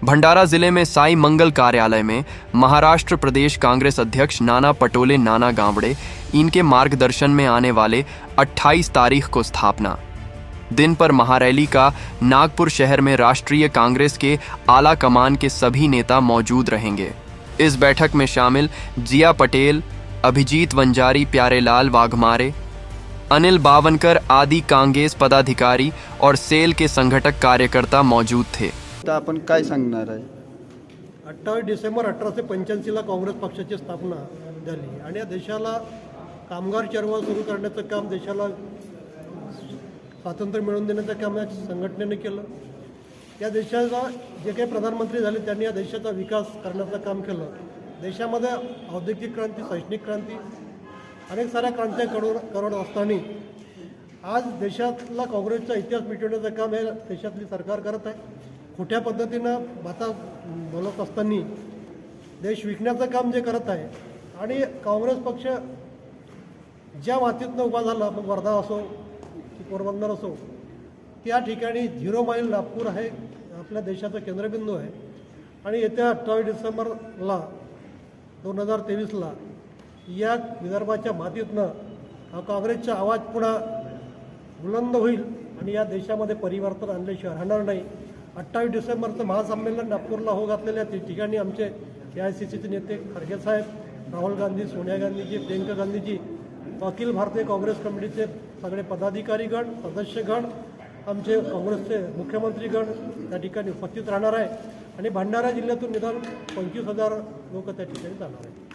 भंडारा जिले में साई मंगल कार्यालय में महाराष्ट्र प्रदेश कांग्रेस अध्यक्ष नाना पटोले नाना गावड़े इनके मार्गदर्शन में आने वाले 28 तारीख को स्थापना दिन पर महारैली का नागपुर शहर में राष्ट्रीय कांग्रेस के आला कमान के सभी नेता मौजूद रहेंगे। इस बैठक में शामिल जिया पटेल, अभिजीत वंजारी, प्यारेलाल वाघमारे, अनिल बावनकर आदि कांग्रेस पदाधिकारी और सेल के संघटक कार्यकर्ता मौजूद थे। आपण काय सांगणार आहे? 28 डिसेंबर 1885 ला काँग्रेस पक्षाची स्थापना झाली आणि या देशाला कामगार चळवळ सुरू करण्याचं काम, देशाला स्वातंत्र्य मिळवून देण्याचं काम या संघटनेने केलं। या देशाचा जे काही प्रधानमंत्री झाले त्यांनी या देशाचा विकास करण्याचं काम केलं। देशामध्ये औद्योगिक क्रांती, शैक्षणिक क्रांती, अनेक साऱ्या क्रांत्या करत असताना आज देशातला काँग्रेसचा इतिहास मिटवण्याचं काम हे देशातली सरकार करत आहे। खोट्या पद्धतीनं आता बोलत असताना देश विकण्याचं काम जे करत आहे आणि काँग्रेस पक्ष ज्या मातीतनं उभा झाला, मग वर्धा असो की पोरबंदर असो, त्या ठिकाणी 0 माईल नागपूर आहे आपल्या देशाचा केंद्रबिंदू आहे। आणि येत्या 28 डिसेंबरला 2023ला या विदर्भाच्या मातीतनं हा काँग्रेसचा आवाज पुन्हा बुलंद होईल आणि या देशामध्ये परिवर्तन आणल्याशिवाय राहणार नाही। 28 डिसेंबरचं महासंमेलन नागपूरला हो घातलेल्या ठिकाणी आमचे AICCचे नेते खरगे साहेब, राहुल गांधी, सोनिया गांधीजी, प्रियंका गांधीजी, अखिल भारतीय काँग्रेस कमिटीचे सगळे पदाधिकारीगण, सदस्यगण, आमचे काँग्रेसचे मुख्यमंत्रीगण त्या ठिकाणी उपस्थित राहणार आहे आणि भंडारा जिल्ह्यातून निदान 25,000 लोक त्या ठिकाणी जाणार आहेत।